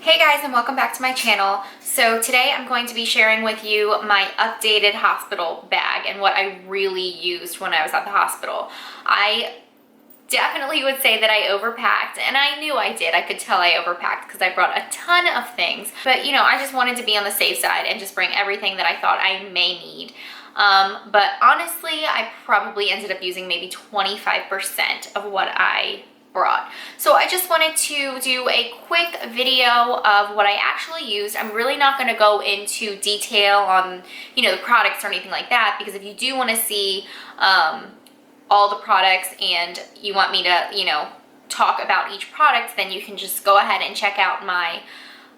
Hey guys, and welcome back to my channel. So today I'm going to be sharing with you my updated hospital bag and what I really used when I was at the hospital. I definitely would say that I overpacked, and I knew I did. I could tell I overpacked because I brought a ton of things. But you know, I just wanted to be on the safe side and just bring everything that I thought I may need. But honestly, I probably ended up using maybe 25% of what I brought. So I just wanted to do a quick video of what I actually used. I'm really not going to go into detail on, you know, the products or anything like that, because if you do want to see all the products and you want me to, you know, talk about each product, then you can just go ahead and check out my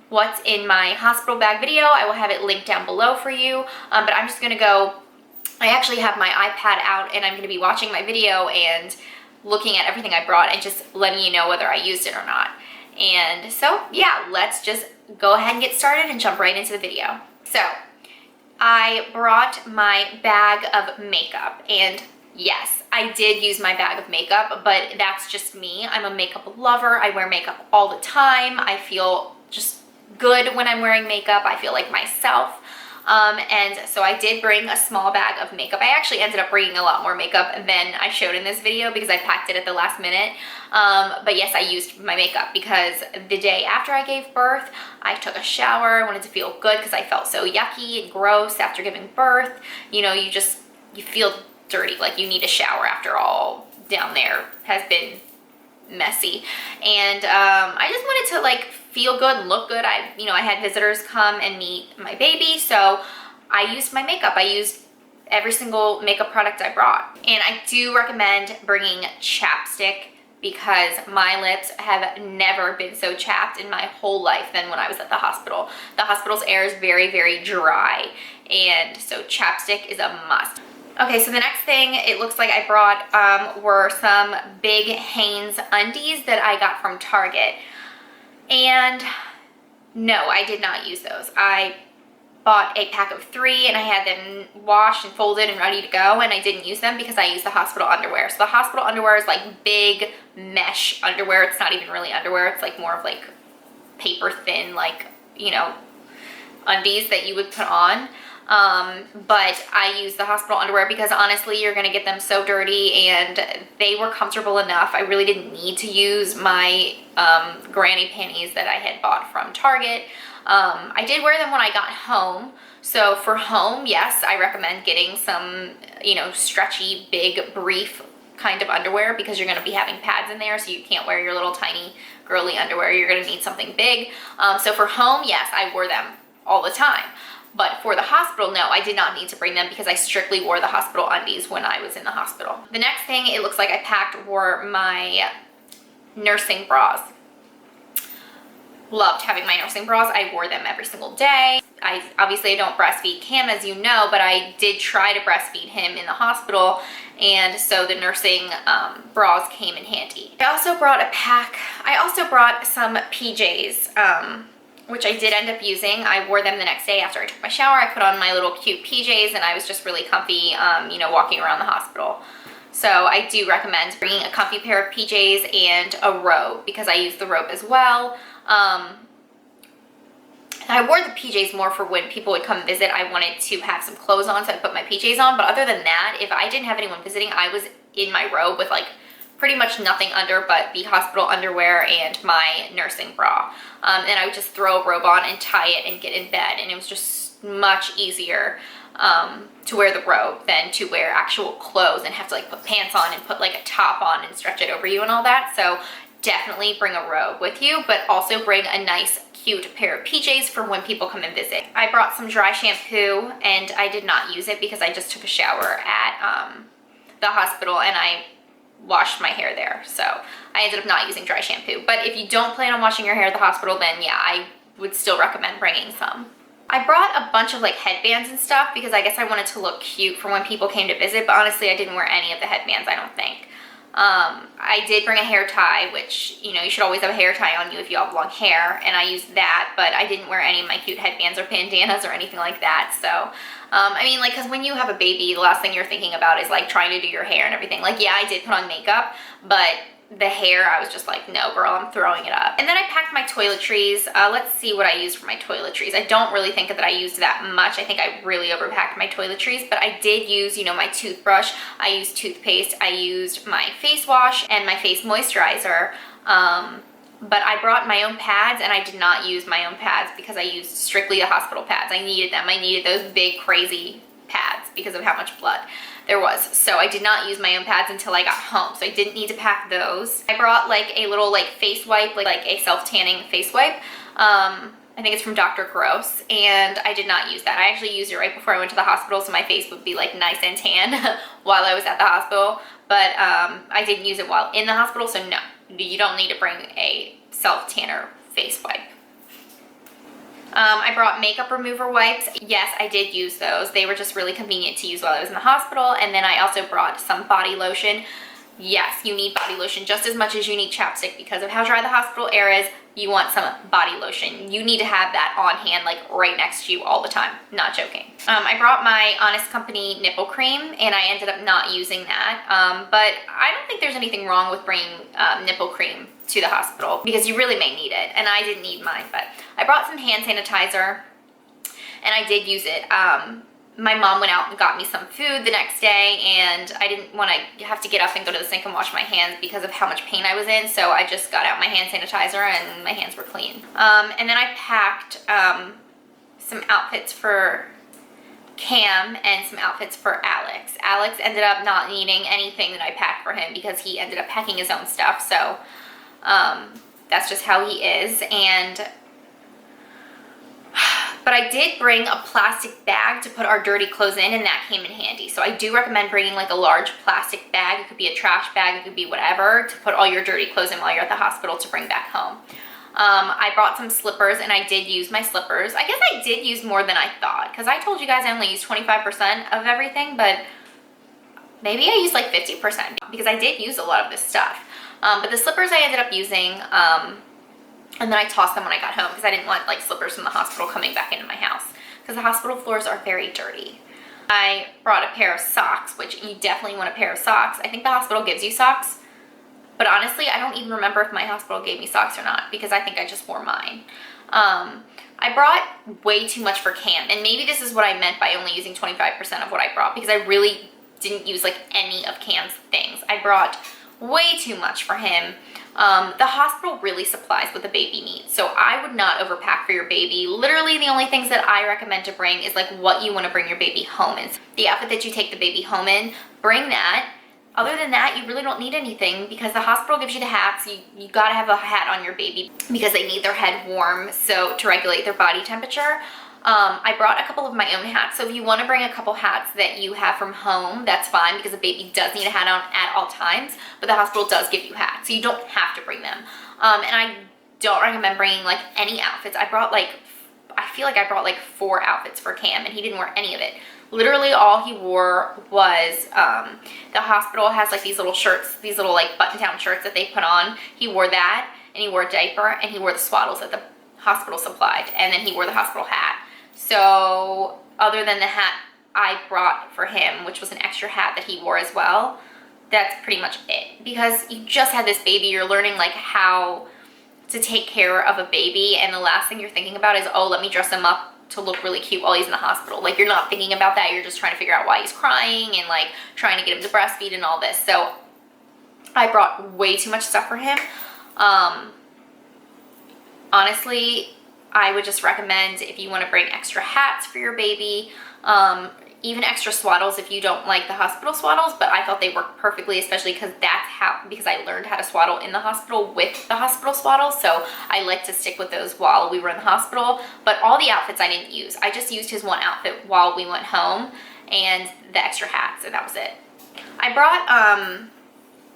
what's in my hospital bag video. I will have it linked down below for you, but I'm just going to go, I actually have my iPad out and I'm going to be watching my video and looking at everything I brought and just letting you know whether I used it or not. And so yeah, let's just go ahead and get started and jump right into the video. So I brought my bag of makeup, and yes, I did use my bag of makeup, but that's just me. I'm a makeup lover. I wear makeup all the time. I feel just good when I'm wearing makeup. I feel like myself. And so I did bring a small bag of makeup. I actually ended up bringing a lot more makeup than I showed in this video because I packed it at the last minute. But yes, I used my makeup because the day after I gave birth, I took a shower. I wanted to feel good because I felt so yucky and gross after giving birth. You know, you feel dirty, like you need a shower after all down there has been messy. And I just wanted to like feel good and look good. I had visitors come and meet my baby, so I used my makeup. I used every single makeup product I brought. And I do recommend bringing chapstick because my lips have never been so chapped in my whole life than when I was at the hospital. The hospital's air is very, very dry, and so chapstick is a must. Okay, so the next thing it looks like I brought were some big Hanes undies that I got from Target. And no, I did not use those. I bought a pack of 3 and I had them washed and folded and ready to go, and I didn't use them because I used the hospital underwear. So the hospital underwear is like big mesh underwear. It's not even really underwear. It's like more of like paper thin, like, you know, undies that you would put on. But I use the hospital underwear because honestly, you're gonna get them so dirty, and they were comfortable enough. I really didn't need to use my granny panties that I had bought from Target. I did wear them when I got home. So for home, yes, I recommend getting some, you know, stretchy, big, brief kind of underwear because you're gonna be having pads in there, so you can't wear your little tiny girly underwear. You're gonna need something big. So for home, yes, I wore them all the time. But for the hospital, no, I did not need to bring them because I strictly wore the hospital undies when I was in the hospital. The next thing it looks like I packed were my nursing bras. Loved having my nursing bras. I wore them every single day. Obviously I don't breastfeed Cam, as you know, but I did try to breastfeed him in the hospital, and so the nursing bras came in handy. I also brought some PJs, which I did end up using. I wore them the next day after I took my shower. I put on my little cute PJs and I was just really comfy, you know, walking around the hospital. So I do recommend bringing a comfy pair of PJs and a robe because I use the robe as well. I wore the PJs more for when people would come visit. I wanted to have some clothes on, so I put my PJs on. But other than that, if I didn't have anyone visiting, I was in my robe with like pretty much nothing under but the hospital underwear and my nursing bra. And I would just throw a robe on and tie it and get in bed, and it was just much easier to wear the robe than to wear actual clothes and have to like put pants on and put like a top on and stretch it over you and all that. So definitely bring a robe with you, but also bring a nice cute pair of PJs for when people come and visit. I brought some dry shampoo, and I did not use it because I just took a shower at the hospital and I washed my hair there, so I ended up not using dry shampoo. But if you don't plan on washing your hair at the hospital, then yeah, I would still recommend bringing some. I brought a bunch of like headbands and stuff because I guess I wanted to look cute for when people came to visit, but honestly I didn't wear any of the headbands, I don't think. I did bring a hair tie, which, you know, you should always have a hair tie on you if you have long hair, and I used that, but I didn't wear any of my cute headbands or bandanas or anything like that. So I mean, like, because when you have a baby, the last thing you're thinking about is like trying to do your hair and everything. Like, yeah, I did put on makeup, but the hair, I was just like, no girl, I'm throwing it up. And then I packed my toiletries. Let's see what I used for my toiletries. I don't really think that I used that much. I think I really overpacked my toiletries, but I did use, you know, my toothbrush, I used toothpaste, I used my face wash and my face moisturizer. But I brought my own pads, and I did not use my own pads because I used strictly the hospital pads. I needed them. I needed those big crazy pads because of how much blood there was. So I did not use my own pads until I got home. So I didn't need to pack those. I brought like a little like face wipe, like a self-tanning face wipe. I think it's from Dr. Gross, and I did not use that. I actually used it right before I went to the hospital so my face would be like nice and tan while I was at the hospital. But I didn't use it while in the hospital, so no, you don't need to bring a self-tanner face wipe. I brought makeup remover wipes. Yes, I did use those. They were just really convenient to use while I was in the hospital. And then I also brought some body lotion. Yes, you need body lotion just as much as you need chapstick because of how dry the hospital air is. You want some body lotion. You need to have that on hand, like right next to you all the time. Not joking. I brought my Honest Company nipple cream, and I ended up not using that. But I don't think there's anything wrong with bringing nipple cream to the hospital because you really may need it, and I didn't need mine. But I brought some hand sanitizer, and I did use it. My mom went out and got me some food the next day, and I didn't want to have to get up and go to the sink and wash my hands because of how much pain I was in, so I just got out my hand sanitizer and my hands were clean. And then I packed some outfits for Cam and some outfits for Alex. Alex ended up not needing anything that I packed for him because he ended up packing his own stuff, so that's just how he is. But I did bring a plastic bag to put our dirty clothes in, and that came in handy. So I do recommend bringing like a large plastic bag. It could be a trash bag, it could be whatever, to put all your dirty clothes in while you're at the hospital to bring back home. I brought some slippers, and I did use my slippers. I guess I did use more than I thought because I told you guys I only used 25% of everything, but maybe I used like 50% because I did use a lot of this stuff. But the slippers I ended up using, and then I tossed them when I got home because I didn't want like slippers from the hospital coming back into my house because the hospital floors are very dirty. I brought a pair of socks, which you definitely want a pair of socks. I think the hospital gives you socks, but honestly, I don't even remember if my hospital gave me socks or not because I think I just wore mine. I brought way too much for Cam, and maybe this is what I meant by only using 25% of what I brought because I really didn't use like any of Cam's things. I brought way too much for him. The hospital really supplies what the baby needs, so I would not overpack for your baby. Literally the only things that I recommend to bring is like what you want to bring your baby home in. The outfit that you take the baby home in, bring that. Other than that, you really don't need anything because the hospital gives you the hats. You gotta have a hat on your baby because they need their head warm so to regulate their body temperature. I brought a couple of my own hats, so if you want to bring a couple hats that you have from home, that's fine because a baby does need a hat on at all times, but the hospital does give you hats, so you don't have to bring them. And I don't recommend bringing like any outfits. I feel like I brought like 4 outfits for Cam, and he didn't wear any of it. Literally all he wore was, the hospital has like these little shirts, these little like button-down shirts that they put on. He wore that, and he wore a diaper, and he wore the swaddles that the hospital supplied, and then he wore the hospital hat. So other than the hat I brought for him, which was an extra hat that he wore as well, that's pretty much it. Because you just had this baby, you're learning like how to take care of a baby, and the last thing you're thinking about is, oh, let me dress him up to look really cute while he's in the hospital. Like, you're not thinking about that, you're just trying to figure out why he's crying and like trying to get him to breastfeed and all this. So I brought way too much stuff for him. Honestly, I would just recommend if you want to bring extra hats for your baby, even extra swaddles if you don't like the hospital swaddles, but I thought they worked perfectly, especially because because I learned how to swaddle in the hospital with the hospital swaddles, so I like to stick with those while we were in the hospital. But all the outfits I didn't use. I just used his one outfit while we went home and the extra hats, and that was it. I brought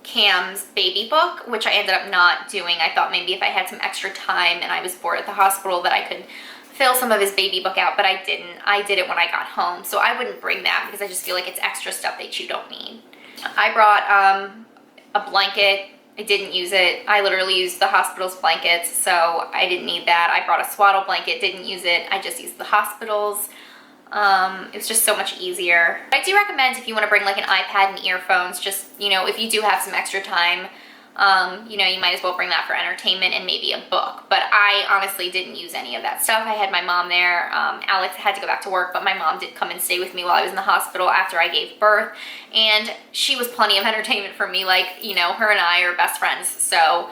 Cam's baby book, which I ended up not doing. I thought maybe if I had some extra time and I was bored at the hospital that I could fill some of his baby book out, but I didn't. I did it when I got home, so I wouldn't bring that because I just feel like it's extra stuff that you don't need. I brought a blanket. I didn't use it. I literally used the hospital's blankets, so I didn't need that. I brought a swaddle blanket, didn't use it. I just used the hospital's. It was just so much easier. I do recommend if you want to bring like an iPad and earphones, just, you know, if you do have some extra time, You know, you might as well bring that for entertainment and maybe a book. But I honestly didn't use any of that stuff. I had my mom there. Alex had to go back to work, but my mom did come and stay with me while I was in the hospital after I gave birth. And she was plenty of entertainment for me. Like, you know, her and I are best friends. So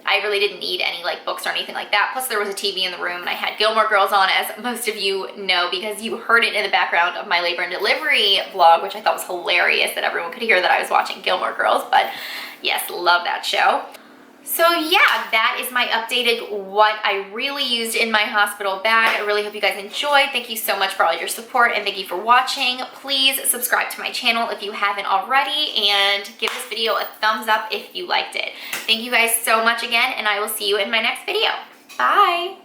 I really didn't need any like books or anything like that. Plus there was a TV in the room and I had Gilmore Girls on, as most of you know, because you heard it in the background of my labor and delivery vlog, which I thought was hilarious that everyone could hear that I was watching Gilmore Girls. But yes, love that show. So yeah, that is my updated what I really used in my hospital bag. I really hope you guys enjoyed. Thank you so much for all your support and thank you for watching. Please subscribe to my channel if you haven't already and give this video a thumbs up if you liked it. Thank you guys so much again, and I will see you in my next video. Bye.